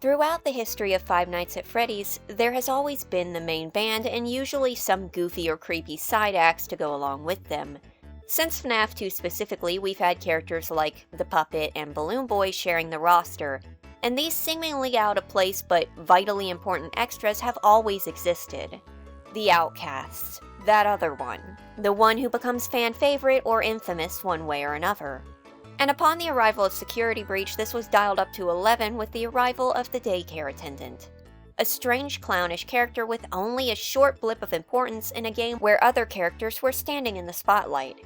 Throughout the history of Five Nights at Freddy's, there has always been the main band and usually some goofy or creepy side acts to go along with them. Since Fnaf 2 specifically, we've had characters like the Puppet and Balloon Boy sharing the roster, and these seemingly out of place but vitally important extras have always existed. The Outcasts, that other one, the one who becomes fan favorite or infamous one way or another. And upon the arrival of Security Breach, this was dialed up to 11 with the arrival of the Daycare Attendant. A strange, clownish character with only a short blip of importance in a game where other characters were standing in the spotlight.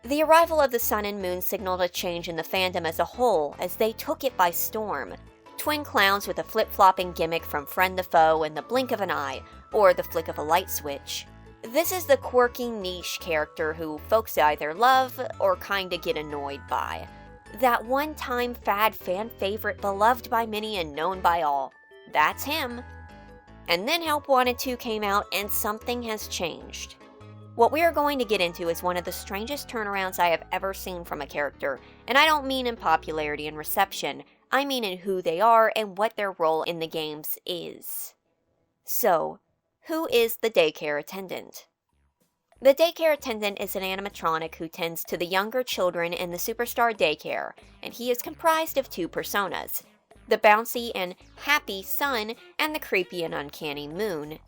The arrival of the Sun and Moon signaled a change in the fandom as a whole, as they took it by storm. Twin clowns with a flip-flopping gimmick from friend to foe in the blink of an eye, or the flick of a light switch. This is the quirky niche character who folks either love or kinda get annoyed by. That one-time fad fan favorite beloved by many and known by all. That's him. And then Help Wanted 2 came out and something has changed. What we are going to get into is one of the strangest turnarounds I have ever seen from a character, and I don't mean in popularity and reception, I mean in who they are and what their role in the games is. So, who is the Daycare Attendant? The Daycare Attendant is an animatronic who tends to the younger children in the Superstar Daycare, and he is comprised of two personas, the bouncy and happy Sun and the creepy and uncanny Moon.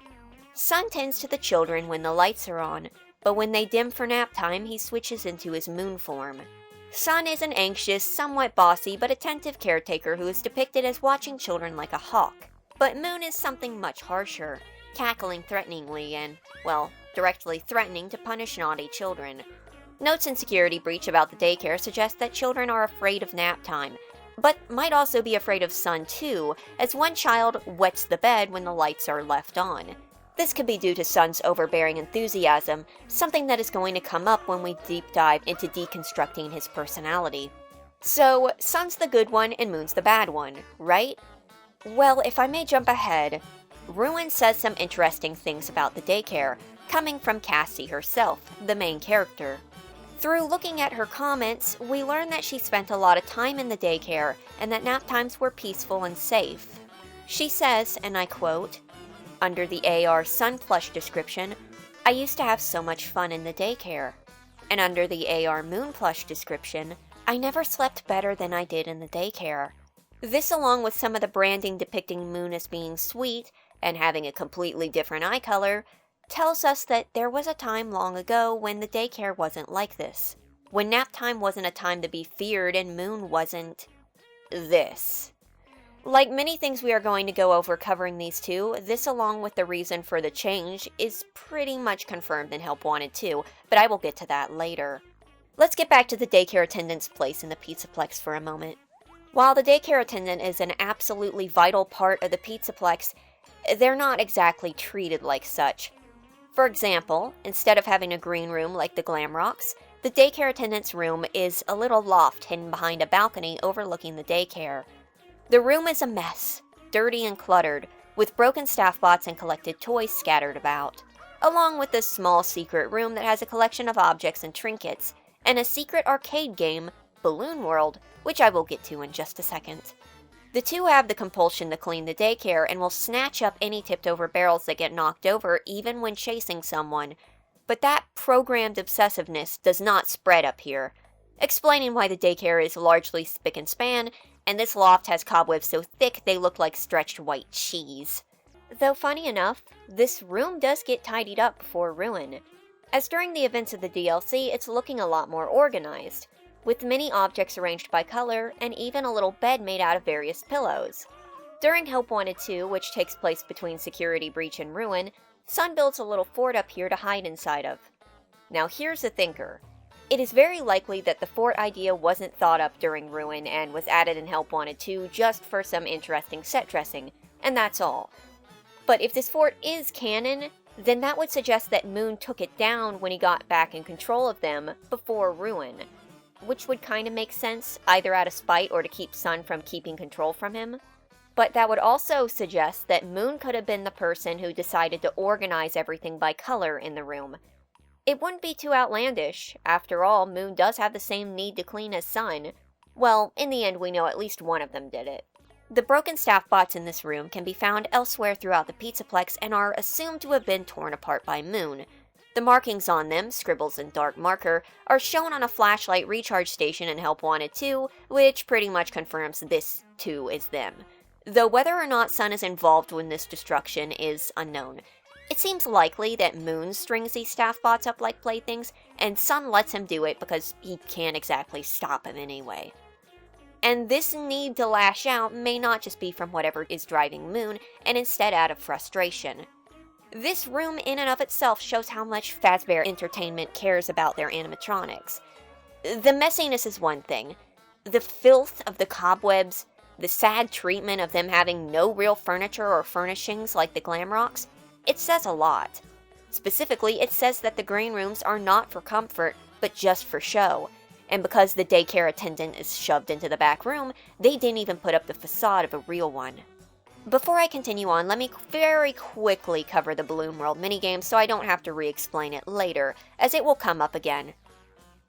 Sun tends to the children when the lights are on, but when they dim for nap time, he switches into his Moon form. Sun is an anxious, somewhat bossy, but attentive caretaker who is depicted as watching children like a hawk. But Moon is something much harsher, cackling threateningly and, well, directly threatening to punish naughty children. Notes in Security Breach about the daycare suggest that children are afraid of nap time, but might also be afraid of Sun too, as one child wets the bed when the lights are left on. This could be due to Sun's overbearing enthusiasm, something that is going to come up when we deep dive into deconstructing his personality. So, Sun's the good one and Moon's the bad one, right? Well, if I may jump ahead, Ruin says some interesting things about the daycare, coming from Cassie herself, the main character. Through looking at her comments, we learn that she spent a lot of time in the daycare and that nap times were peaceful and safe. She says, and I quote, under the AR Sun Plush description, I used to have so much fun in the daycare. And under the AR Moon Plush description, I never slept better than I did in the daycare. This, along with some of the branding depicting Moon as being sweet and having a completely different eye color, tells us that there was a time long ago when the daycare wasn't like this. When nap time wasn't a time to be feared and Moon wasn't this. Like many things we are going to go over covering these two, this along with the reason for the change is pretty much confirmed in Help Wanted 2, but I will get to that later. Let's get back to the daycare attendant's place in the Pizzaplex for a moment. While the daycare attendant is an absolutely vital part of the Pizzaplex, they're not exactly treated like such. For example, instead of having a green room like the Glamrocks, the daycare attendant's room is a little loft hidden behind a balcony overlooking the daycare. The room is a mess, dirty and cluttered, with broken staff bots and collected toys scattered about, along with a small secret room that has a collection of objects and trinkets, and a secret arcade game, Balloon World, which I will get to in just a second. The two have the compulsion to clean the daycare and will snatch up any tipped-over barrels that get knocked over even when chasing someone, but that programmed obsessiveness does not spread up here, explaining why the daycare is largely spick and span, and this loft has cobwebs so thick they look like stretched white cheese. Though funny enough, this room does get tidied up before Ruin, as during the events of the DLC it's looking a lot more organized, with many objects arranged by color and even a little bed made out of various pillows. During Help Wanted 2, which takes place between Security Breach and Ruin, Sun builds a little fort up here to hide inside of. Now here's the thinker. It is very likely that the fort idea wasn't thought up during Ruin and was added in Help Wanted 2 just for some interesting set dressing, and that's all. But if this fort is canon, then that would suggest that Moon took it down when he got back in control of them before Ruin, which would kinda make sense, either out of spite or to keep Sun from keeping control from him. But that would also suggest that Moon could have been the person who decided to organize everything by color in the room. It wouldn't be too outlandish. After all, Moon does have the same need to clean as Sun. Well, in the end we know at least one of them did it. The broken staff bots in this room can be found elsewhere throughout the Pizzaplex and are assumed to have been torn apart by Moon. The markings on them, scribbles in dark marker, are shown on a flashlight recharge station in Help Wanted 2, which pretty much confirms this too is them. Though whether or not Sun is involved in this destruction is unknown. It seems likely that Moon strings these staff bots up like playthings, and Sun lets him do it because he can't exactly stop him anyway. And this need to lash out may not just be from whatever is driving Moon, and instead out of frustration. This room in and of itself shows how much Fazbear Entertainment cares about their animatronics. The messiness is one thing. The filth of the cobwebs, the sad treatment of them having no real furniture or furnishings like the Glamrocks, it says a lot. Specifically, it says that the green rooms are not for comfort, but just for show. And because the daycare attendant is shoved into the back room, they didn't even put up the facade of a real one. Before I continue on, let me very quickly cover the Balloon World minigame so I don't have to re-explain it later, as it will come up again.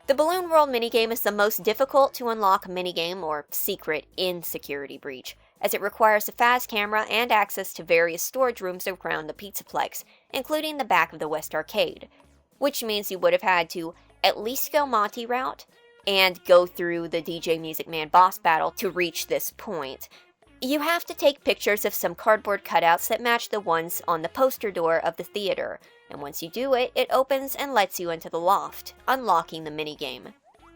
The Balloon World minigame is the most difficult to unlock minigame or secret in Security Breach, as it requires a fast camera and access to various storage rooms around the Pizzaplex, including the back of the West Arcade, which means you would have had to at least go Monty route, and go through the DJ Music Man boss battle to reach this point. You have to take pictures of some cardboard cutouts that match the ones on the poster door of the theater, and once you do it, it opens and lets you into the loft, unlocking the minigame.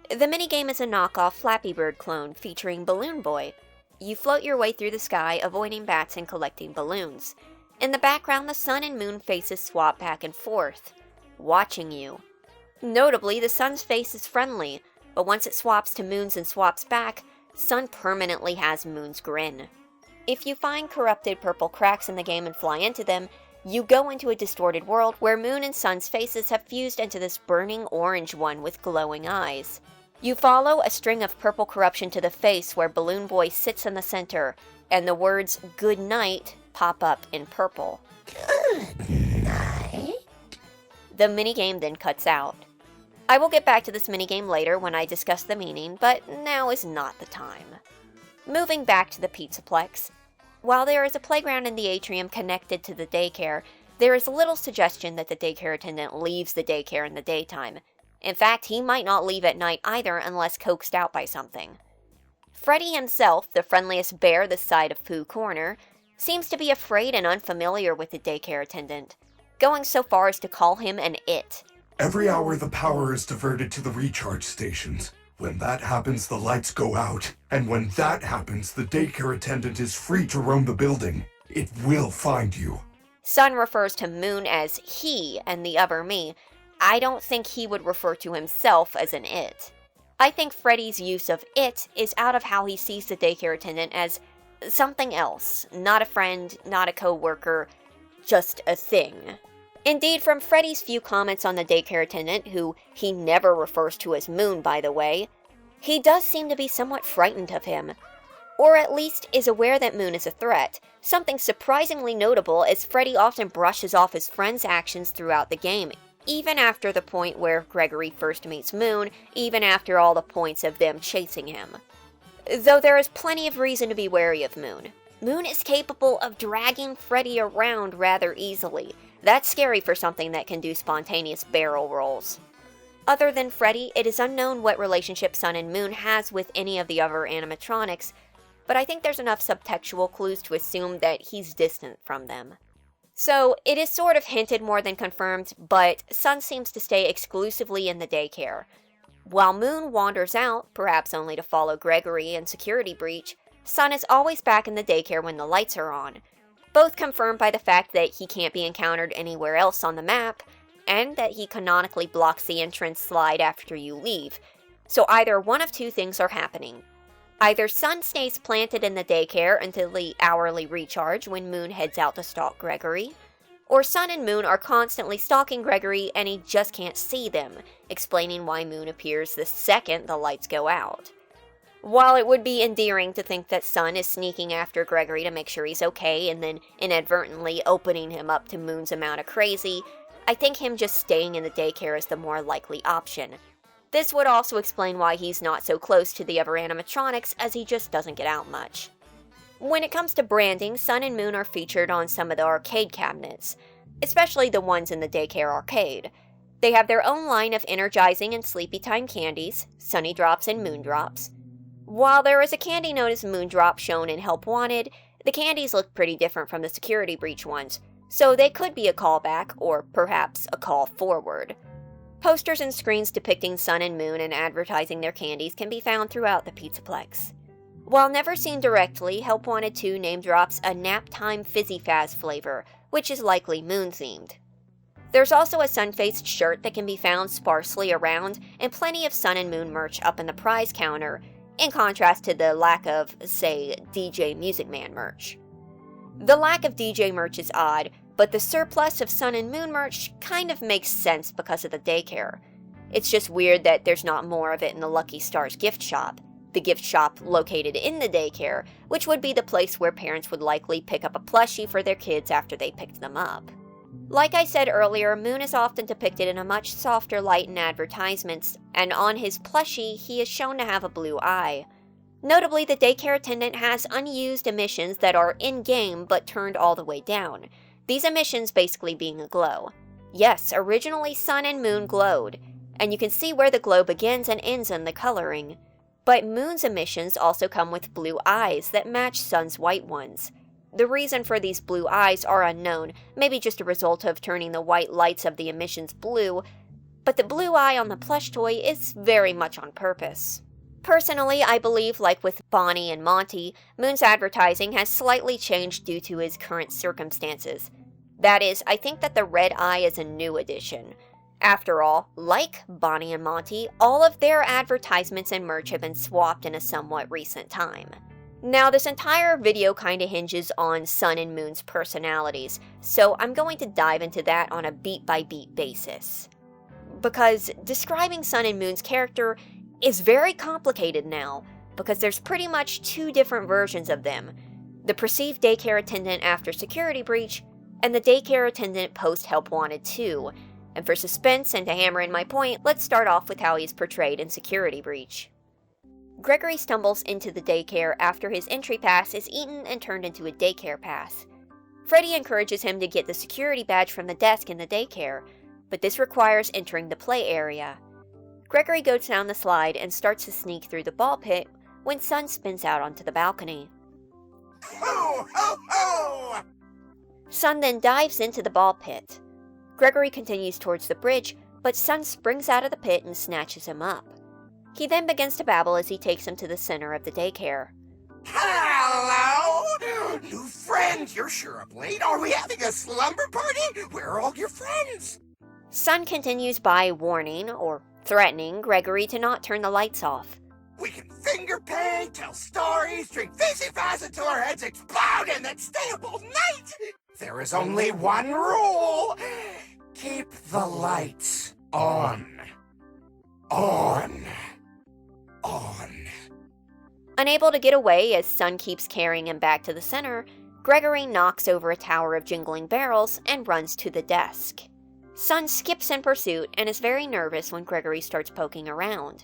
The minigame is a knockoff Flappy Bird clone featuring Balloon Boy. You float your way through the sky, avoiding bats and collecting balloons. In the background, the sun and moon faces swap back and forth, watching you. Notably, the sun's face is friendly, but once it swaps to Moon's and swaps back, Sun permanently has Moon's grin. If you find corrupted purple cracks in the game and fly into them, you go into a distorted world where Moon and Sun's faces have fused into this burning orange one with glowing eyes. You follow a string of purple corruption to the face where Balloon Boy sits in the center, and the words "Good night" pop up in purple. Good night? The minigame then cuts out. I will get back to this minigame later when I discuss the meaning, but now is not the time. Moving back to the Pizzaplex. While there is a playground in the atrium connected to the daycare, there is little suggestion that the daycare attendant leaves the daycare in the daytime. In fact, he might not leave at night either unless coaxed out by something. Freddy himself, the friendliest bear this side of Pooh Corner, seems to be afraid and unfamiliar with the daycare attendant, going so far as to call him an it. Every hour the power is diverted to the recharge stations. When that happens, the lights go out. And when that happens, the daycare attendant is free to roam the building. It will find you. Sun refers to Moon as he and the other me. I don't think he would refer to himself as an it. I think Freddy's use of it is out of how he sees the daycare attendant as something else. Not a friend, not a co-worker, just a thing. Indeed, from Freddy's few comments on the daycare attendant, who he never refers to as Moon, by the way, he does seem to be somewhat frightened of him. Or at least is aware that Moon is a threat, something surprisingly notable as Freddy often brushes off his friend's actions throughout the game, even after the point where Gregory first meets Moon, even after all the points of them chasing him. Though there is plenty of reason to be wary of Moon. Moon is capable of dragging Freddy around rather easily. That's scary for something that can do spontaneous barrel rolls. Other than Freddy, it is unknown what relationship Sun and Moon has with any of the other animatronics, but I think there's enough subtextual clues to assume that he's distant from them. So, it is sort of hinted more than confirmed, but Sun seems to stay exclusively in the daycare. While Moon wanders out, perhaps only to follow Gregory in Security Breach, Sun is always back in the daycare when the lights are on, both confirmed by the fact that he can't be encountered anywhere else on the map, and that he canonically blocks the entrance slide after you leave. So either one of two things are happening. Either Sun stays planted in the daycare until the hourly recharge when Moon heads out to stalk Gregory, or Sun and Moon are constantly stalking Gregory and he just can't see them, explaining why Moon appears the second the lights go out. While it would be endearing to think that Sun is sneaking after Gregory to make sure he's okay and then inadvertently opening him up to Moon's amount of crazy, I think him just staying in the daycare is the more likely option. This would also explain why he's not so close to the other animatronics, as he just doesn't get out much. When it comes to branding, Sun and Moon are featured on some of the arcade cabinets, especially the ones in the Daycare arcade. They have their own line of energizing and sleepy time candies, Sunny Drops and Moon Drops. While there is a candy known as Moon Drop shown in Help Wanted, the candies look pretty different from the security breach ones, so they could be a callback or perhaps a call forward. Posters and screens depicting Sun and Moon and advertising their candies can be found throughout the Pizzaplex. While never seen directly, Help Wanted 2 name drops a Nap Time Fizzy Faz flavor, which is likely Moon-themed. There's also a sun-faced shirt that can be found sparsely around, and plenty of Sun and Moon merch up in the prize counter, in contrast to the lack of, say, DJ Music Man merch. The lack of DJ merch is odd, but the surplus of Sun and Moon merch kind of makes sense because of the daycare. It's just weird that there's not more of it in the Lucky Stars gift shop, the gift shop located in the daycare, which would be the place where parents would likely pick up a plushie for their kids after they picked them up. Like I said earlier, Moon is often depicted in a much softer light in advertisements, and on his plushie, he is shown to have a blue eye. Notably, the Daycare Attendant has unused emissions that are in-game but turned all the way down, these emissions basically being a glow. Yes, originally Sun and Moon glowed, and you can see where the glow begins and ends in the coloring. But Moon's emissions also come with blue eyes that match Sun's white ones. The reason for these blue eyes are unknown, maybe just a result of turning the white lights of the emissions blue, but the blue eye on the plush toy is very much on purpose. Personally, I believe, like with Bonnie and Monty, Moon's advertising has slightly changed due to his current circumstances. That is, I think that the red eye is a new addition. After all, like Bonnie and Monty, all of their advertisements and merch have been swapped in a somewhat recent time. Now, this entire video kinda hinges on Sun and Moon's personalities, so I'm going to dive into that on a beat-by-beat basis. Because describing Sun and Moon's character is very complicated now, because there's pretty much two different versions of them. The perceived Daycare Attendant after Security Breach, and the Daycare Attendant post-Help Wanted 2. And for suspense and to hammer in my point, let's start off with how he's portrayed in Security Breach. Gregory stumbles into the daycare after his entry pass is eaten and turned into a daycare pass. Freddy encourages him to get the security badge from the desk in the daycare, but this requires entering the play area. Gregory goes down the slide and starts to sneak through the ball pit when Sun spins out onto the balcony. Ho, ho, ho! Sun then dives into the ball pit. Gregory continues towards the bridge, but Sun springs out of the pit and snatches him up. He then begins to babble as he takes him to the center of the daycare. Hello? New friend, you're sure up late. Are we having a slumber party? Where are all your friends? Sun continues by warning, or threatening, Gregory to not turn the lights off. We can finger paint, tell stories, drink fizzy fast until our heads explode, and then stay up all night. There is only one rule. Keep the lights on. On. On. Unable to get away as Sun keeps carrying him back to the center, Gregory knocks over a tower of jingling barrels and runs to the desk. Sun skips in pursuit and is very nervous when Gregory starts poking around.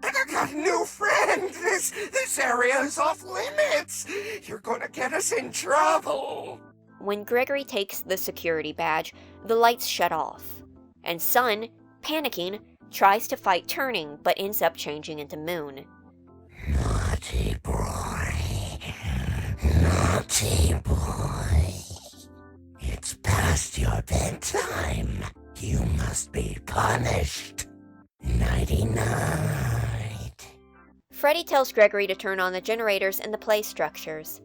I got a new friend. This area is off limits. You're gonna get us in trouble. When Gregory takes the security badge, the lights shut off, and Sun, panicking, tries to fight turning but ends up changing into Moon. Naughty boy. Naughty boy. It's past your bedtime. You must be punished. Nighty-night. Freddy tells Gregory to turn on the generators in the play structures.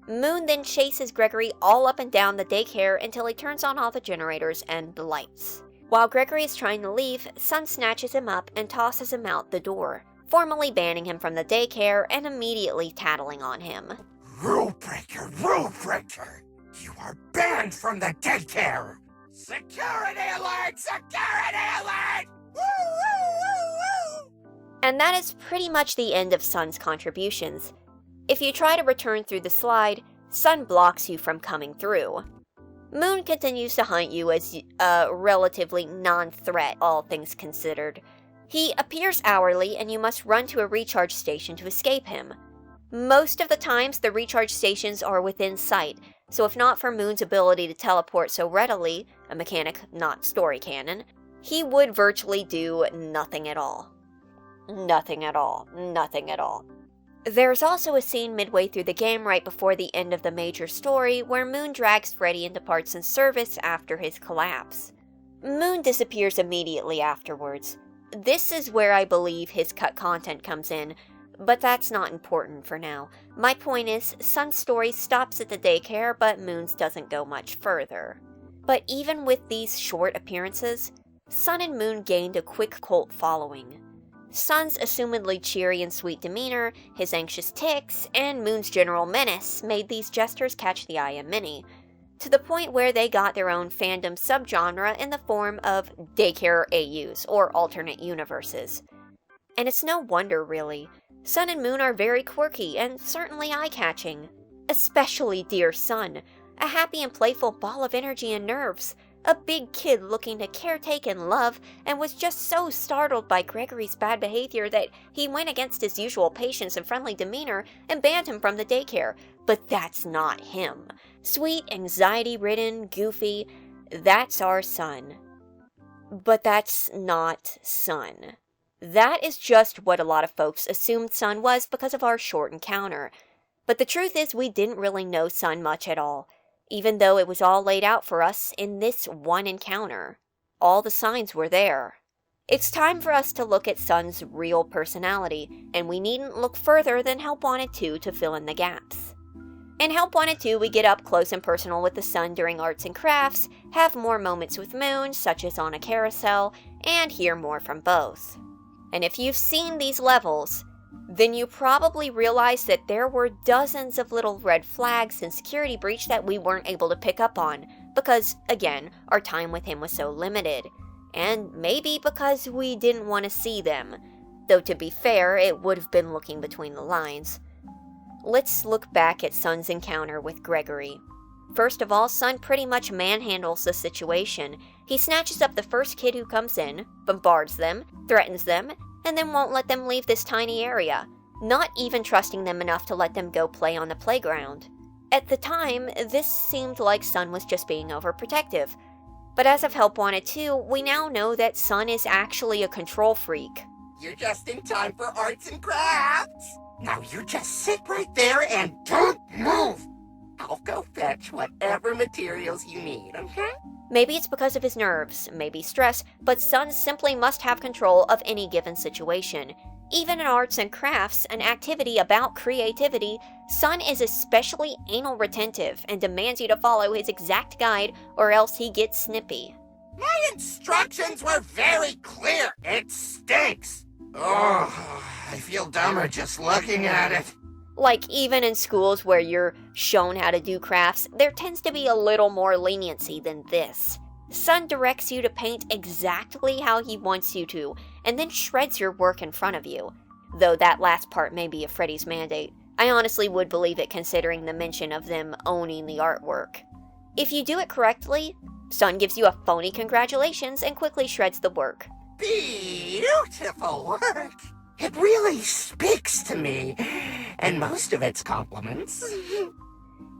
Moon then chases Gregory all up and down the daycare until he turns on all the generators and the lights. While Gregory is trying to leave, Sun snatches him up and tosses him out the door, formally banning him from the daycare and immediately tattling on him. Rule breaker, rule breaker! You are banned from the daycare! Security alert! Security alert! Woo, woo, woo, woo! And that is pretty much the end of Sun's contributions. If you try to return through the slide, Sun blocks you from coming through. Moon continues to hunt you as a relatively non-threat, all things considered. He appears hourly and you must run to a recharge station to escape him. Most of the times, the recharge stations are within sight, so if not for Moon's ability to teleport so readily, a mechanic not story canon, he would virtually do nothing at all. Nothing at all. Nothing at all. There's also a scene midway through the game right before the end of the major story where Moon drags Freddy into parts and service after his collapse. Moon disappears immediately afterwards. This is where I believe his cut content comes in, but that's not important for now. My point is, Sun's story stops at the daycare, but Moon's doesn't go much further. But even with these short appearances, Sun and Moon gained a quick cult following. Sun's assumedly cheery and sweet demeanor, his anxious tics, and Moon's general menace made these jesters catch the eye of many, to the point where they got their own fandom subgenre in the form of Daycare AUs, or alternate universes. And it's no wonder, really. Sun and Moon are very quirky and certainly eye-catching. Especially dear Sun, a happy and playful ball of energy and nerves, a big kid looking to caretake and love, and was just so startled by Gregory's bad behavior that he went against his usual patience and friendly demeanor and banned him from the daycare. But that's not him. Sweet, anxiety-ridden, goofy, that's our Sun. But that's not Sun. That is just what a lot of folks assumed Sun was because of our short encounter. But the truth is we didn't really know Sun much at all, even though it was all laid out for us in this one encounter. All the signs were there. It's time for us to look at Sun's real personality, and we needn't look further than Help Wanted 2 to fill in the gaps. In Help Wanted 2, we get up close and personal with the Sun during arts and crafts, have more moments with Moon, such as on a carousel, and hear more from both. And if you've seen these levels, then you probably realize that there were dozens of little red flags and security breach that we weren't able to pick up on, because, again, our time with him was so limited. And maybe because we didn't want to see them, though to be fair, it would have been looking between the lines. Let's look back at Sun's encounter with Gregory. First of all, Sun pretty much manhandles the situation. He snatches up the first kid who comes in, bombards them, threatens them, and then won't let them leave this tiny area, not even trusting them enough to let them go play on the playground. At the time, this seemed like Sun was just being overprotective. But as of Help Wanted 2, we now know that Sun is actually a control freak. You're just in time for arts and crafts. Now you just sit right there and don't move. I'll go fetch whatever materials you need, okay? Maybe it's because of his nerves, maybe stress, but Sun simply must have control of any given situation. Even in arts and crafts, an activity about creativity, Sun is especially anal retentive and demands you to follow his exact guide or else he gets snippy. My instructions were very clear. It stinks. Oh, I feel dumber just looking at it. Like, even in schools where you're shown how to do crafts, there tends to be a little more leniency than this. Sun directs you to paint exactly how he wants you to, and then shreds your work in front of you. Though that last part may be a Freddy's mandate. I honestly would believe it considering the mention of them owning the artwork. If you do it correctly, Sun gives you a phony congratulations and quickly shreds the work. Beautiful work. It really speaks to me, and most of it's compliments.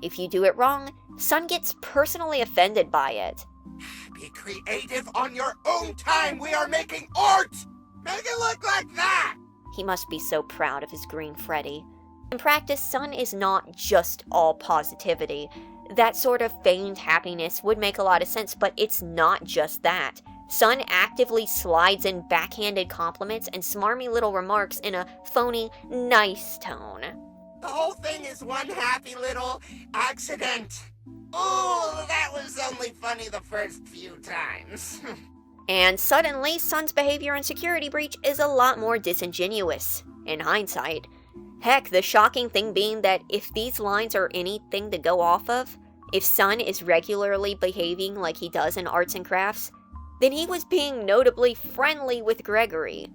If you do it wrong, Sun gets personally offended by it. Be creative on your own time. We are making art. Make it look like that. He must be so proud of his green Freddy. In practice, Sun is not just all positivity. That sort of feigned happiness would make a lot of sense, but it's not just that. Sun actively slides in backhanded compliments and smarmy little remarks in a phony, nice tone. The whole thing is one happy little accident. Oh, that was only funny the first few times. And suddenly, Sun's behavior in security breach is a lot more disingenuous, in hindsight. Heck, the shocking thing being that if these lines are anything to go off of, if Sun is regularly behaving like he does in arts and crafts, then he was being notably friendly with Gregory.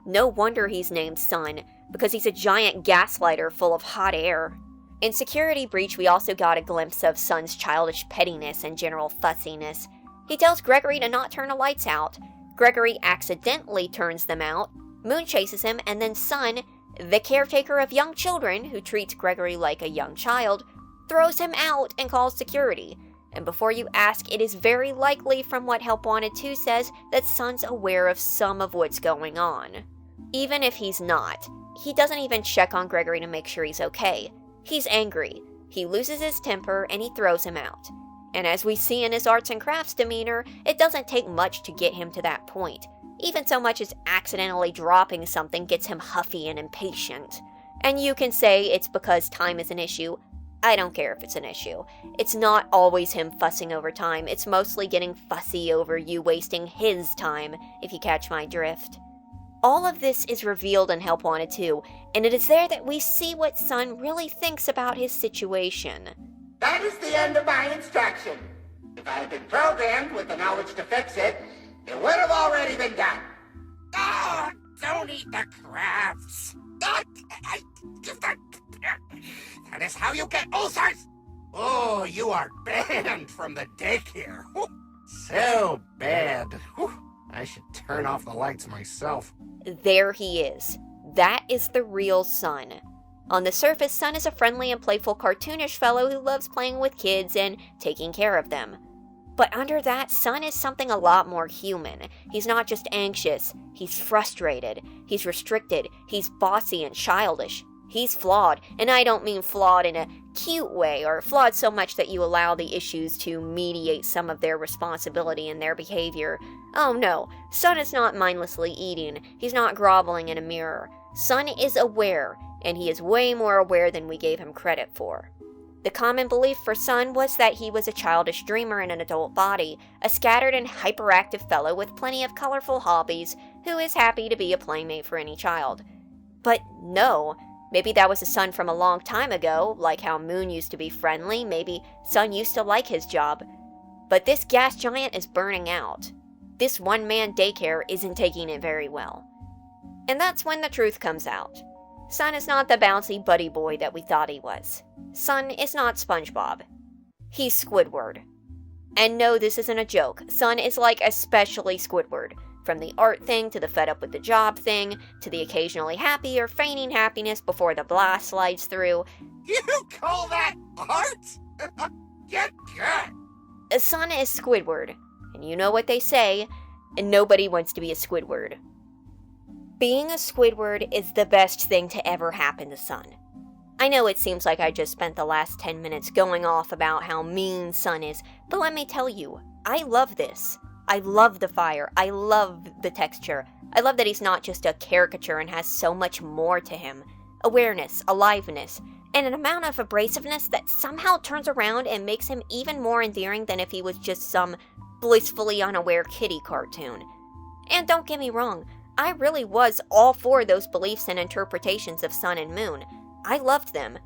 No wonder he's named Sun, because he's a giant gaslighter full of hot air. In Security Breach, we also got a glimpse of Sun's childish pettiness and general fussiness. He tells Gregory to not turn the lights out. Gregory accidentally turns them out. Moon chases him, and then Sun, The caretaker of young children, who treats Gregory like a young child, throws him out and calls security. And before you ask, it is very likely from what Help Wanted 2 says that Son's aware of some of what's going on. Even if he's not, he doesn't even check on Gregory to make sure he's okay. He's angry, he loses his temper, and he throws him out. And as we see in his arts and crafts demeanor, it doesn't take much to get him to that point. Even so much as accidentally dropping something gets him huffy and impatient. And you can say it's because time is an issue. I don't care if it's an issue. It's not always him fussing over time, it's mostly getting fussy over you wasting his time, if you catch my drift. All of this is revealed in Help Wanted 2, and it is there that we see what Son really thinks about his situation. That is the end of my instruction. If I had been programmed with the knowledge to fix it, it would have already been done. Oh, don't eat the crafts. That is how you get ulcers. Oh, you are banned from the daycare. So bad. I should turn off the lights myself. There he is. That is the real Son. On the surface, Son is a friendly and playful cartoonish fellow who loves playing with kids and taking care of them. But under that, Son is something a lot more human. He's not just anxious, he's frustrated, he's restricted, he's bossy and childish. He's flawed, and I don't mean flawed in a cute way, or flawed so much that you allow the issues to mediate some of their responsibility in their behavior. Oh no, Son is not mindlessly eating, he's not groveling in a mirror. Son is aware, and he is way more aware than we gave him credit for. The common belief for Son was that he was a childish dreamer in an adult body, a scattered and hyperactive fellow with plenty of colorful hobbies, who is happy to be a playmate for any child. But no, maybe that was a Son from a long time ago, like how Moon used to be friendly, maybe Son used to like his job. But this gas giant is burning out. This one-man daycare isn't taking it very well. And that's when the truth comes out. Son is not the bouncy buddy boy that we thought he was. Son is not SpongeBob. He's Squidward. And no, this isn't a joke. Son is like especially Squidward. From the art thing, to the fed up with the job thing, to the occasionally happy or feigning happiness before the blast slides through. You call that art? Get good. Son is Squidward. And you know what they say, and nobody wants to be a Squidward. Being a Squidward is the best thing to ever happen to Son. I know it seems like I just spent the last 10 minutes going off about how mean Son is, but let me tell you, I love this. I love the fire. I love the texture. I love that he's not just a caricature and has so much more to him. Awareness, aliveness, and an amount of abrasiveness that somehow turns around and makes him even more endearing than if he was just some blissfully unaware kiddie cartoon. And don't get me wrong, I really was all for those beliefs and interpretations of Son and Moon. I loved them.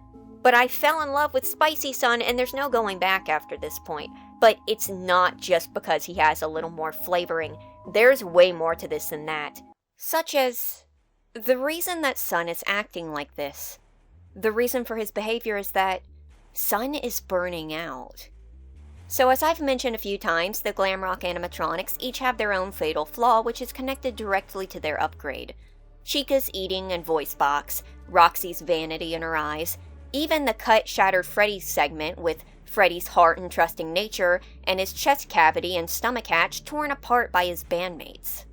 But I fell in love with Spicy Son, and there's no going back after this point. But it's not just because he has a little more flavoring. There's way more to this than that. Such as the reason that Son is acting like this. The reason for his behavior is that Son is burning out. So as I've mentioned a few times, the Glamrock animatronics each have their own fatal flaw, which is connected directly to their upgrade. Chica's eating and voice box, Roxy's vanity in her eyes, even the cut shattered Freddy segment with Freddy's heart and trusting nature, and his chest cavity and stomach hatch torn apart by his bandmates.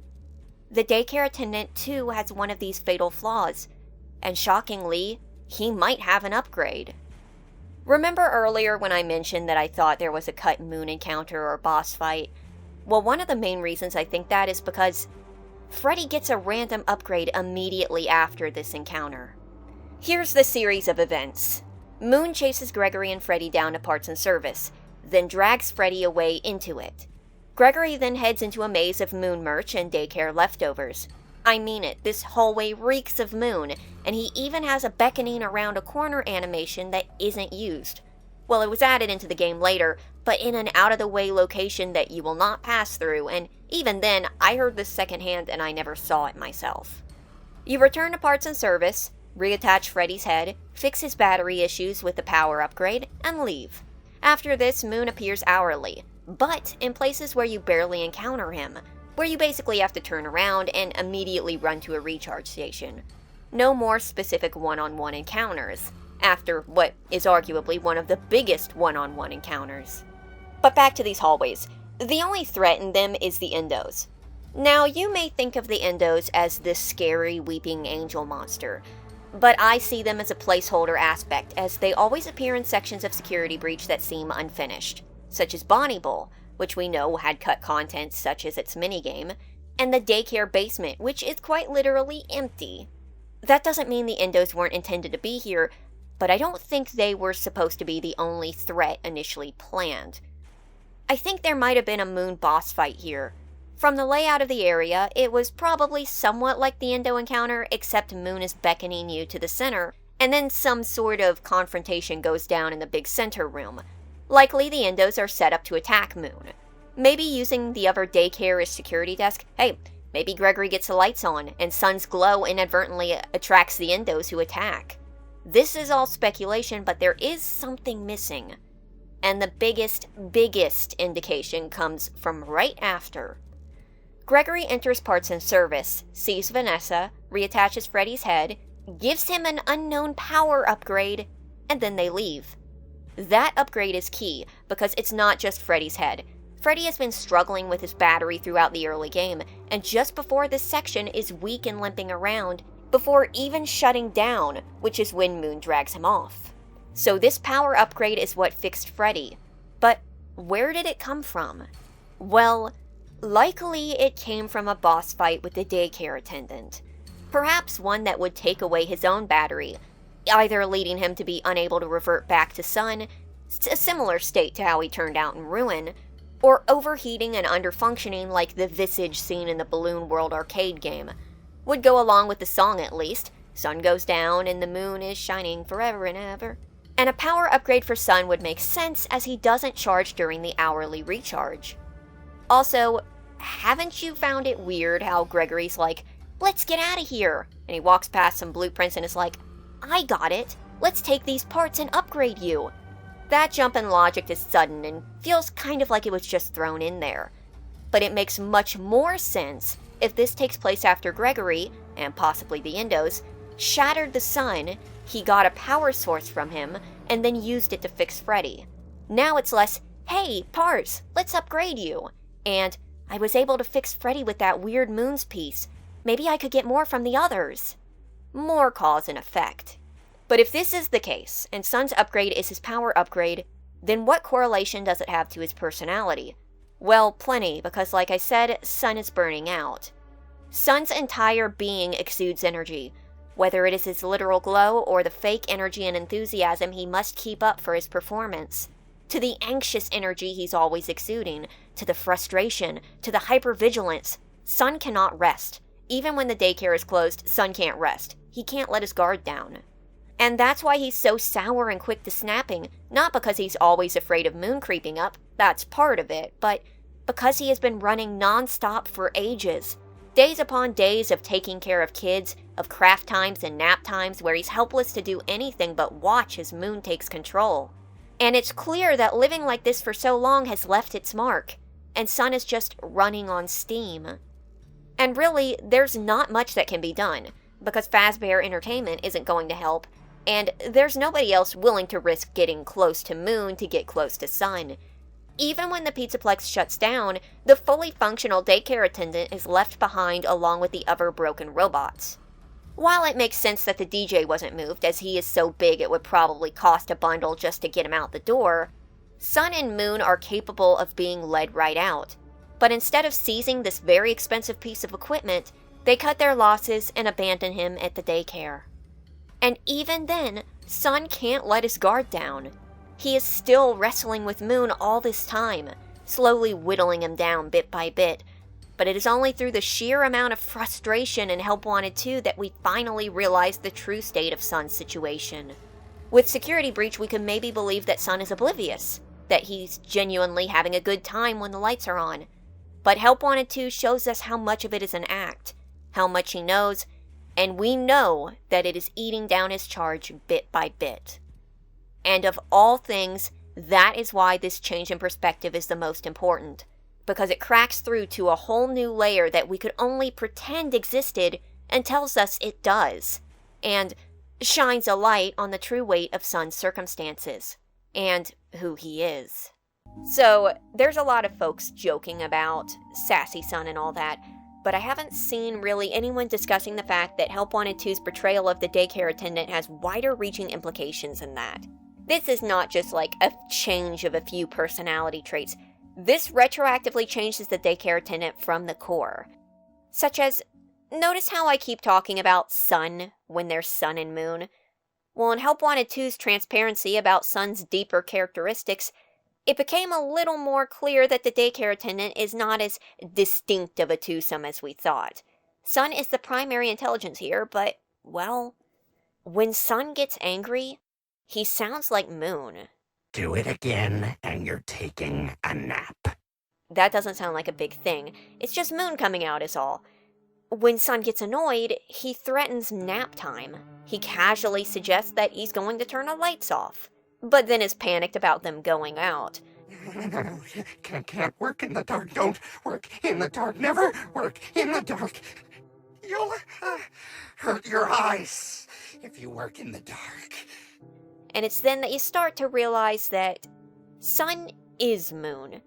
The Daycare Attendant too has one of these fatal flaws, and shockingly, he might have an upgrade. Remember earlier when I mentioned that I thought there was a Cut Moon encounter or boss fight? Well, one of the main reasons I think that is because Freddy gets a random upgrade immediately after this encounter. Here's the series of events. Moon chases Gregory and Freddy down to parts and service, then drags Freddy away into it. Gregory then heads into a maze of Moon merch and daycare leftovers. I mean it, this hallway reeks of Moon, and he even has a beckoning around a corner animation that isn't used. Well, it was added into the game later, but in an out-of-the-way location that you will not pass through, and even then, I heard this secondhand and I never saw it myself. You return to parts and service, reattach Freddy's head, fix his battery issues with the power upgrade, and leave. After this, Moon appears hourly, but in places where you barely encounter him, where you basically have to turn around and immediately run to a recharge station. No more specific one-on-one encounters, after what is arguably one of the biggest one-on-one encounters. But back to these hallways. The only threat in them is the Endos. Now, you may think of the Endos as this scary weeping angel monster, but I see them as a placeholder aspect, as they always appear in sections of Security Breach that seem unfinished, such as Bonnie-Bull, which we know had cut content such as its minigame, and the daycare basement, which is quite literally empty. That doesn't mean the Endos weren't intended to be here, but I don't think they were supposed to be the only threat initially planned. I think there might have been a moon boss fight here. From the layout of the area, it was probably somewhat like the Endo encounter, except Moon is beckoning you to the center, and then some sort of confrontation goes down in the big center room. Likely the Endos are set up to attack Moon. Maybe using the other daycare as security desk. Hey, maybe Gregory gets the lights on, and Sun's glow inadvertently attracts the Endos who attack. This is all speculation, but there is something missing. And the biggest indication comes from right after. Gregory enters parts and service, sees Vanessa, reattaches Freddy's head, gives him an unknown power upgrade, and then they leave. That upgrade is key, because it's not just Freddy's head. Freddy has been struggling with his battery throughout the early game, and just before this section is weak and limping around, before even shutting down, which is when Moon drags him off. So this power upgrade is what fixed Freddy. But where did it come from? Well, likely it came from a boss fight with the daycare attendant. Perhaps one that would take away his own battery, either leading him to be unable to revert back to Sun, a similar state to how he turned out in Ruin, or overheating and underfunctioning like the Visage scene in the Balloon World arcade game. Would go along with the song at least. Sun goes down and the moon is shining forever and ever. And a power upgrade for Sun would make sense as he doesn't charge during the hourly recharge. Also, haven't you found it weird how Gregory's like, let's get out of here, and he walks past some blueprints and is like, I got it, let's take these parts and upgrade you. That jump in logic is sudden and feels kind of like it was just thrown in there. But it makes much more sense if this takes place after Gregory, and possibly the Endos, shattered the Sun, he got a power source from him, and then used it to fix Freddy. Now it's less, hey, parts, let's upgrade you, and I was able to fix Freddy with that weird Moons piece. Maybe I could get more from the others. More cause and effect. But if this is the case, and Sun's upgrade is his power upgrade, then what correlation does it have to his personality? Well, plenty, because like I said, Sun is burning out. Sun's entire being exudes energy, whether it is his literal glow or the fake energy and enthusiasm he must keep up for his performance. To the anxious energy he's always exuding, to the frustration, to the hypervigilance, Sun cannot rest. Even when the daycare is closed, Sun can't rest. He can't let his guard down. And that's why he's so sour and quick to snapping, not because he's always afraid of Moon creeping up, that's part of it, but because he has been running non-stop for ages. Days upon days of taking care of kids, of craft times and nap times where he's helpless to do anything but watch as Moon takes control. And it's clear that living like this for so long has left its mark, and Sun is just running on steam. And really, there's not much that can be done, because Fazbear Entertainment isn't going to help, and there's nobody else willing to risk getting close to Moon to get close to Sun. Even when the Pizzaplex shuts down, the fully functional daycare attendant is left behind along with the other broken robots. While it makes sense that the DJ wasn't moved, as he is so big it would probably cost a bundle just to get him out the door, Sun and Moon are capable of being led right out. But instead of seizing this very expensive piece of equipment, they cut their losses and abandon him at the daycare. And even then, Sun can't let his guard down. He is still wrestling with Moon all this time, slowly whittling him down bit by bit, but it is only through the sheer amount of frustration and Help Wanted 2 that we finally realize the true state of Sun's situation. With Security Breach, we can maybe believe that Sun is oblivious, that he's genuinely having a good time when the lights are on. But Help Wanted 2 shows us how much of it is an act, how much he knows, and we know that it is eating down his charge bit by bit. And of all things, that is why this change in perspective is the most important, because it cracks through to a whole new layer that we could only pretend existed and tells us it does. and shines a light on the true weight of Sun's circumstances, and who he is. So, there's a lot of folks joking about Sassy Sun and all that, but I haven't seen really anyone discussing the fact that Help Wanted 2's portrayal of the daycare attendant has wider-reaching implications than that. This is not just like a change of a few personality traits. This retroactively changes the daycare attendant from the core. Such as, notice how I keep talking about Sun when there's Sun and Moon? Well, in Help Wanted 2's transparency about Sun's deeper characteristics, it became a little more clear that the daycare attendant is not as distinct of a twosome as we thought. Sun is the primary intelligence here, but, well, when Sun gets angry, he sounds like Moon. Do it again, and you're taking a nap. That doesn't sound like a big thing. It's just Moon coming out is all. When Sun gets annoyed, he threatens nap time. He casually suggests that he's going to turn the lights off, but then is panicked about them going out. Can't work in the dark. Don't work in the dark. Never work in the dark. You'll hurt your eyes if you work in the dark. And it's then that you start to realize that Sun is Moon.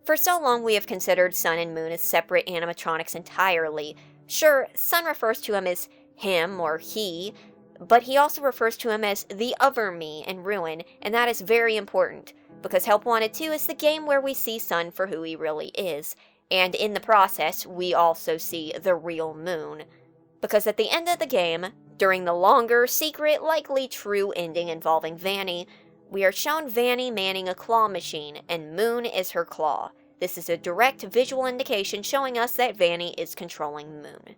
For so long we have considered Sun and Moon as separate animatronics entirely. Sure, Sun refers to him as him or he, but he also refers to him as the other me in Ruin, and that is very important, because Help Wanted 2 is the game where we see Sun for who he really is, and in the process, we also see the real Moon. Because at the end of the game, during the longer, secret, likely true ending involving Vanny, we are shown Vanny manning a claw machine, and Moon is her claw. This is a direct visual indication showing us that Vanny is controlling Moon.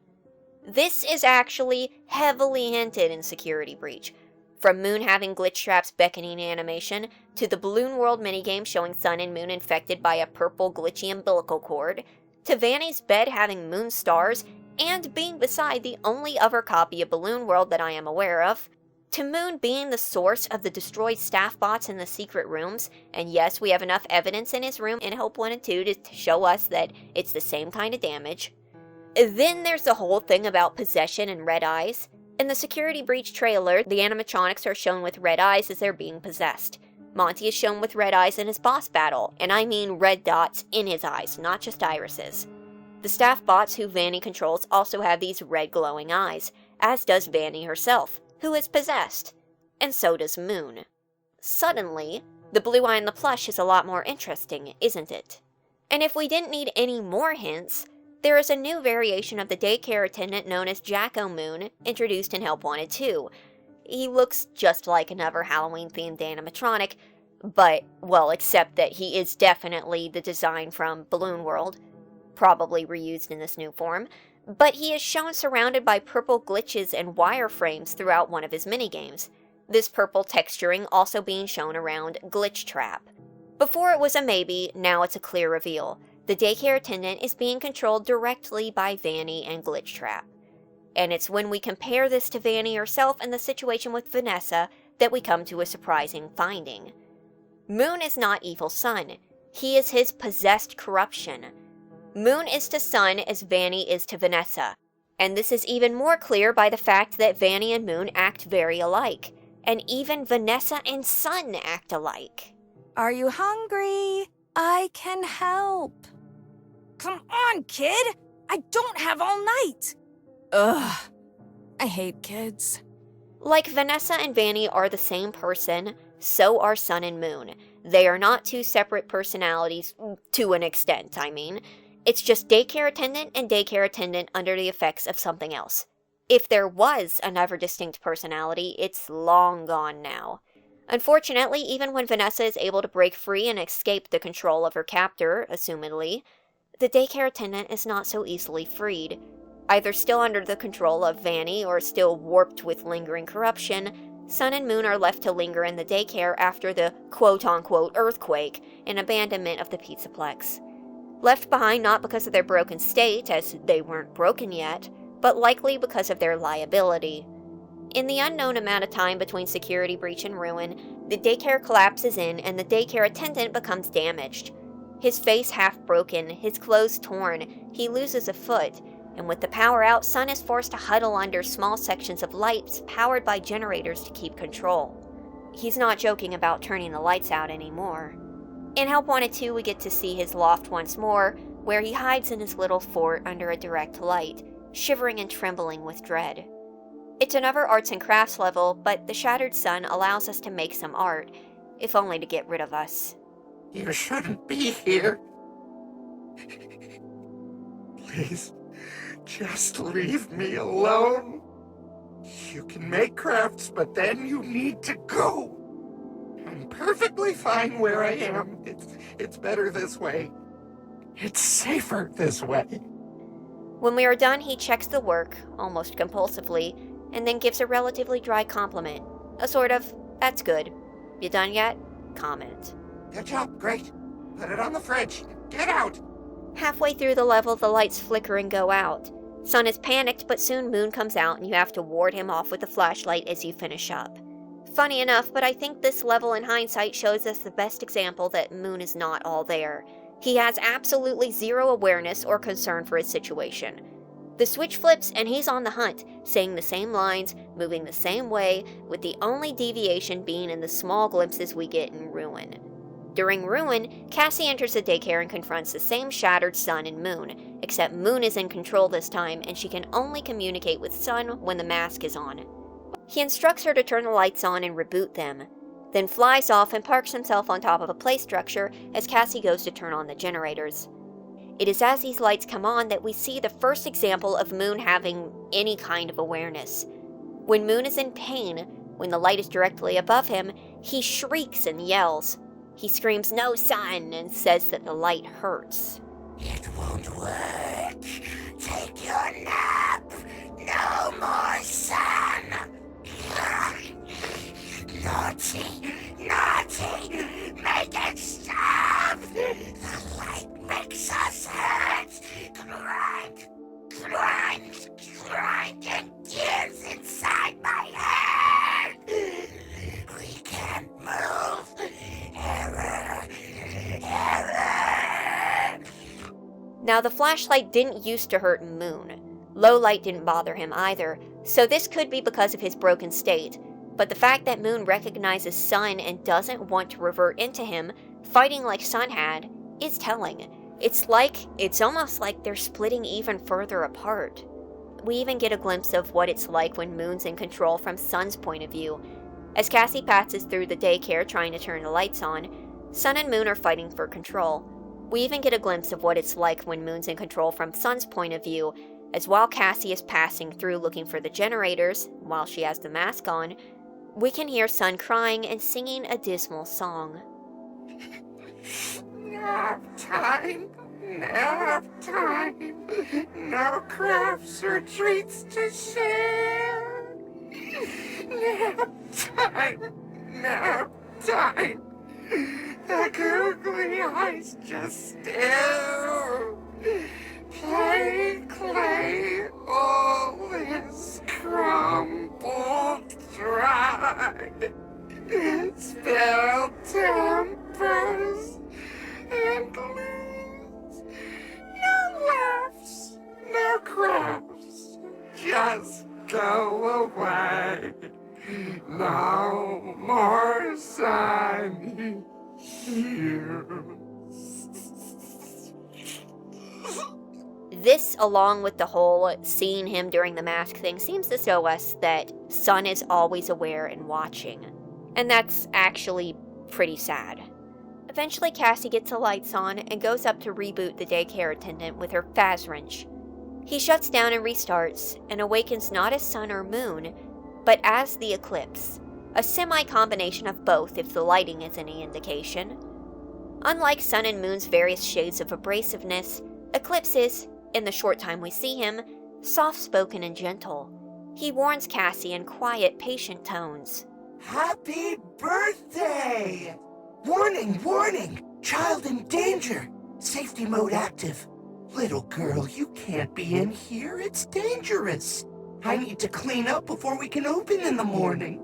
This is actually heavily hinted in Security Breach. From Moon having glitch traps beckoning animation, to the Balloon World minigame showing Sun and Moon infected by a purple glitchy umbilical cord, to Vanny's bed having moon stars, and being beside the only other copy of Balloon World that I am aware of, to Moon being the source of the destroyed staff bots in the secret rooms, and yes, we have enough evidence in his room in Help 1 and 2 to show us that it's the same kind of damage. Then there's the whole thing about possession and red eyes. In the Security Breach trailer, the animatronics are shown with red eyes as they're being possessed. Monty is shown with red eyes in his boss battle, and I mean red dots in his eyes, not just irises. The staff bots who Vanny controls also have these red glowing eyes, as does Vanny herself, who is possessed. And so does Moon. Suddenly, the blue eye in the plush is a lot more interesting, isn't it? And if we didn't need any more hints, there is a new variation of the daycare attendant known as Jacko Moon, introduced in Help Wanted 2. He looks just like another Halloween-themed animatronic, but, well, except that he is definitely the design from Balloon World, probably reused in this new form, but he is shown surrounded by purple glitches and wireframes throughout one of his minigames, this purple texturing also being shown around Glitch Trap. Before it was a maybe, now it's a clear reveal. The daycare attendant is being controlled directly by Vanny and Glitch Trap. And it's when we compare this to Vanny herself and the situation with Vanessa that we come to a surprising finding. Moon is not Evil Sun. He is his possessed corruption. Moon is to Sun as Vanny is to Vanessa. And this is even more clear by the fact that Vanny and Moon act very alike. And even Vanessa and Sun act alike. Are you hungry? I can help. Come on, kid! I don't have all night! Ugh, I hate kids. Like Vanessa and Vanny are the same person, so are Sun and Moon. They are not two separate personalities, to an extent, I mean. It's just daycare attendant and daycare attendant under the effects of something else. If there was another distinct personality, it's long gone now. Unfortunately, even when Vanessa is able to break free and escape the control of her captor, assumedly, the daycare attendant is not so easily freed. Either still under the control of Vanny or still warped with lingering corruption, Sun and Moon are left to linger in the daycare after the quote-unquote earthquake and abandonment of the Pizzaplex. Left behind not because of their broken state, as they weren't broken yet, but likely because of their liability. In the unknown amount of time between Security Breach and Ruin, the daycare collapses in and the daycare attendant becomes damaged. His face half broken, his clothes torn, he loses a foot, and with the power out, Sun is forced to huddle under small sections of lights powered by generators to keep control. He's not joking about turning the lights out anymore. In Help Wanted 2, we get to see his loft once more, where he hides in his little fort under a direct light, shivering and trembling with dread. It's another arts and crafts level, but the shattered sun allows us to make some art, if only to get rid of us. You shouldn't be here. Please, just leave me alone. You can make crafts, but then you need to go. I'm perfectly fine where I am. It's better this way. It's safer this way. When we are done, he checks the work, almost compulsively, and then gives a relatively dry compliment. A sort of, "That's good. You done yet?" comment. Good job, great. Put it on the fridge. Get out! Halfway through the level, the lights flicker and go out. Sun is panicked, but soon Moon comes out and you have to ward him off with a flashlight as you finish up. Funny enough, but I think this level in hindsight shows us the best example that Moon is not all there. He has absolutely zero awareness or concern for his situation. The switch flips and he's on the hunt, saying the same lines, moving the same way, with the only deviation being in the small glimpses we get in Ruin. During Ruin, Cassie enters the daycare and confronts the same shattered Sun and Moon, except Moon is in control this time and she can only communicate with Sun when the mask is on. He instructs her to turn the lights on and reboot them, then flies off and parks himself on top of a play structure as Cassie goes to turn on the generators. It is as these lights come on that we see the first example of Moon having any kind of awareness. When Moon is in pain, when the light is directly above him, he shrieks and yells. He screams, "No, Sun," and says that the light hurts. It won't work. Take your nap. No more sun. Naughty, naughty. Make it stop. The light makes us hurt. Grind, grind, grinding gears inside my head. We can't move. Error, error. Now, the flashlight didn't used to hurt Moon. Low light didn't bother him either, so this could be because of his broken state. But the fact that Moon recognizes Sun and doesn't want to revert into him, fighting like Sun had, is telling. It's almost like they're splitting even further apart. We even get a glimpse of what it's like when Moon's in control from Sun's point of view. As Cassie passes through the daycare trying to turn the lights on, Sun and Moon are fighting for control. We even get a glimpse of what it's like when Moon's in control from Sun's point of view, as while Cassie is passing through looking for the generators, while she has the mask on, we can hear Sun crying and singing a dismal song. Nap time, nap time. No crafts or treats to share. Nap time, nap time. The googly eyes just stare. Play, clay, all is crumbled dry. Spell tempers and glues. No laughs, no crafts, just go away. No more sun here. This, along with the whole seeing him during the mask thing, seems to show us that Sun is always aware and watching. And that's actually pretty sad. Eventually, Cassie gets the lights on and goes up to reboot the daycare attendant with her Faz wrench. He shuts down and restarts, and awakens not as Sun or Moon, but as the Eclipse, a semi-combination of both if the lighting is any indication. Unlike Sun and Moon's various shades of abrasiveness, Eclipse is, in the short time we see him, soft-spoken and gentle. He warns Cassie in quiet, patient tones. Happy birthday! Warning, warning! Child in danger! Safety mode active. Little girl, you can't be in here. It's dangerous. I need to clean up before we can open in the morning.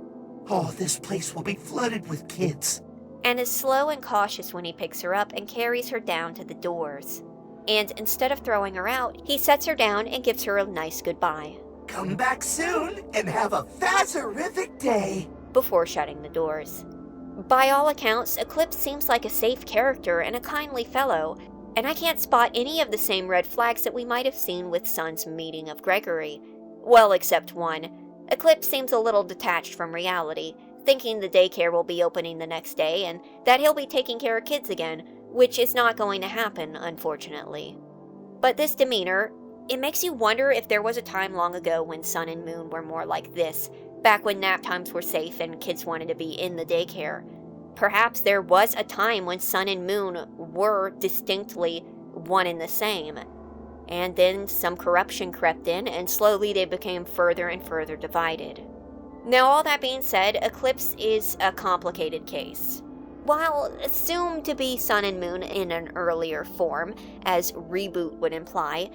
Oh, this place will be flooded with kids. And is slow and cautious when he picks her up and carries her down to the doors. and instead of throwing her out, he sets her down and gives her a nice goodbye. Come back soon and have a Fazzerific day. Before shutting the doors. By all accounts, Eclipse seems like a safe character and a kindly fellow, and I can't spot any of the same red flags that we might have seen with Sun's meeting of Gregory. Well, except one. Eclipse seems a little detached from reality, thinking the daycare will be opening the next day and that he'll be taking care of kids again, which is not going to happen, unfortunately. But this demeanor, it makes you wonder if there was a time long ago when Sun and Moon were more like this, back when nap times were safe and kids wanted to be in the daycare. Perhaps there was a time when Sun and Moon were distinctly one and the same. And then some corruption crept in, and slowly they became further and further divided. Now, all that being said, Eclipse is a complicated case. While assumed to be Sun and Moon in an earlier form, as Reboot would imply,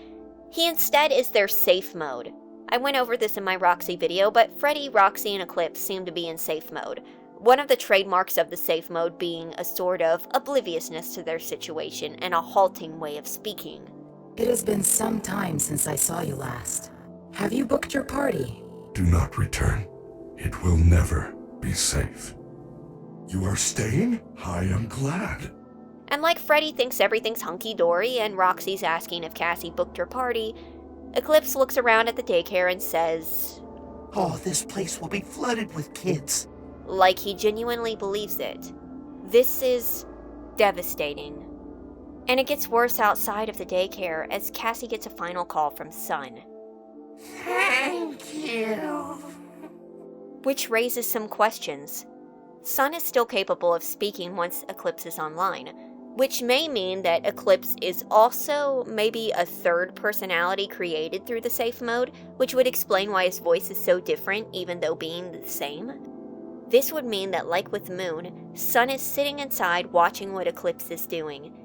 he instead is their safe mode. I went over this in my Roxy video, but Freddy, Roxy, and Eclipse seem to be in safe mode. One of the trademarks of the safe mode being a sort of obliviousness to their situation and a halting way of speaking. It has been some time since I saw you last. Have you booked your party? Do not return. It will never be safe. You are staying? I am glad. And like Freddy thinks everything's hunky-dory and Roxy's asking if Cassie booked her party, Eclipse looks around at the daycare and says, Oh, this place will be flooded with kids. Like he genuinely believes it. This is devastating. And it gets worse outside of the daycare as Cassie gets a final call from Sun. Thank you. Which raises some questions. Sun is still capable of speaking once Eclipse is online, which may mean that Eclipse is also maybe a third personality created through the safe mode, which would explain why his voice is so different even though being the same. This would mean that, like with Moon, Sun is sitting inside watching what Eclipse is doing.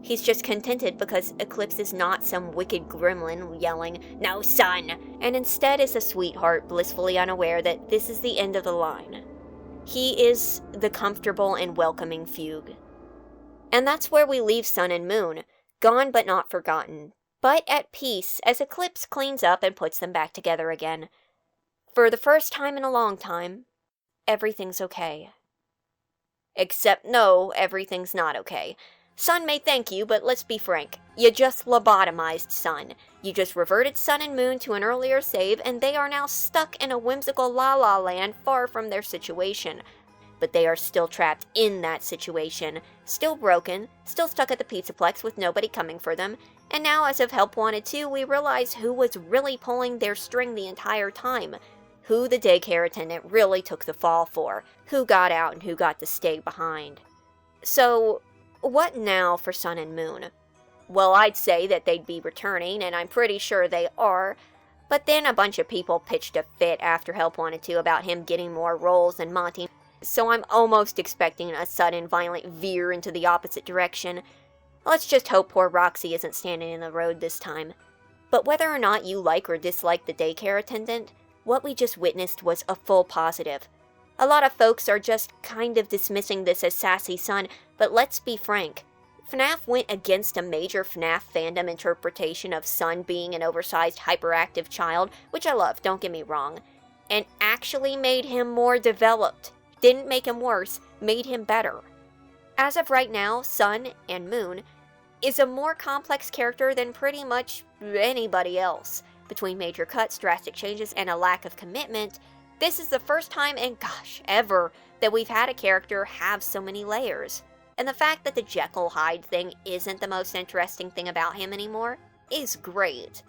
He's just contented because Eclipse is not some wicked gremlin yelling, "No, Sun!" and instead is a sweetheart blissfully unaware that this is the end of the line. He is the comfortable and welcoming fugue. And that's where we leave Sun and Moon, gone but not forgotten, but at peace as Eclipse cleans up and puts them back together again. For the first time in a long time, everything's okay. Except no, everything's not okay. Sun may thank you, but let's be frank. You just lobotomized Sun. You just reverted Sun and Moon to an earlier save, and they are now stuck in a whimsical la-la land far from their situation. But they are still trapped in that situation, still broken, still stuck at the Pizzaplex with nobody coming for them, and now as of Help Wanted 2, we realize who was really pulling their string the entire time. Who the daycare attendant really took the fall for, who got out and who got to stay behind. So, what now for Sun and Moon? Well, I'd say that they'd be returning, and I'm pretty sure they are, but then a bunch of people pitched a fit after Help Wanted 2 about him getting more roles than Monty, so I'm almost expecting a sudden violent veer into the opposite direction. Let's just hope poor Roxy isn't standing in the road this time. But whether or not you like or dislike the daycare attendant, what we just witnessed was a full positive. A lot of folks are just kind of dismissing this as sassy Sun, but let's be frank. Fnaf went against a major Fnaf fandom interpretation of Sun being an oversized, hyperactive child, which I love, don't get me wrong, and actually made him more developed. Didn't make him worse, made him better. As of right now, Sun and Moon is a more complex character than pretty much anybody else. Between major cuts, drastic changes, and a lack of commitment, this is the first time in, ever, that we've had a character have so many layers. And the fact that the Jekyll Hyde thing isn't the most interesting thing about him anymore is great.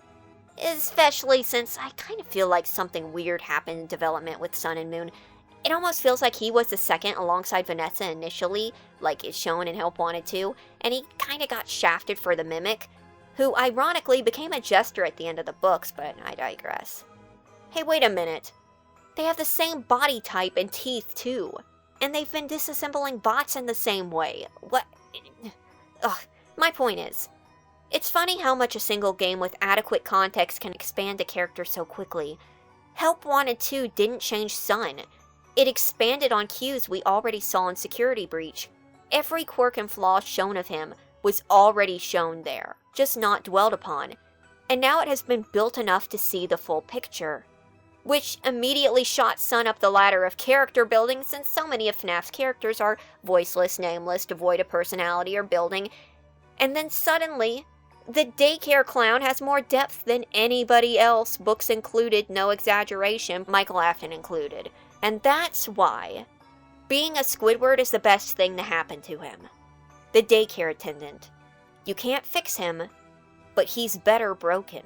Especially since I kind of feel like something weird happened in development with Sun and Moon. It almost feels like he was the second alongside Vanessa initially, like is shown in Help Wanted 2, and he kind of got shafted for the Mimic, who ironically became a jester at the end of the books, but I digress. Hey, wait a minute. They have the same body type and teeth too, and they've been disassembling bots in the same way. What? Ugh, my point is, it's funny how much a single game with adequate context can expand a character so quickly. Help Wanted 2 didn't change Sun. It expanded on cues we already saw in Security Breach. Every quirk and flaw shown of him was already shown there, just not dwelled upon, and now it has been built enough to see the full picture. Which immediately shot Sun up the ladder of character building, since so many of FNAF's characters are voiceless, nameless, devoid of personality or building, and then suddenly, the daycare clown has more depth than anybody else, books included, no exaggeration, Michael Afton included. And that's why being a Squidward is the best thing to happen to him. The daycare attendant. You can't fix him, but he's better broken.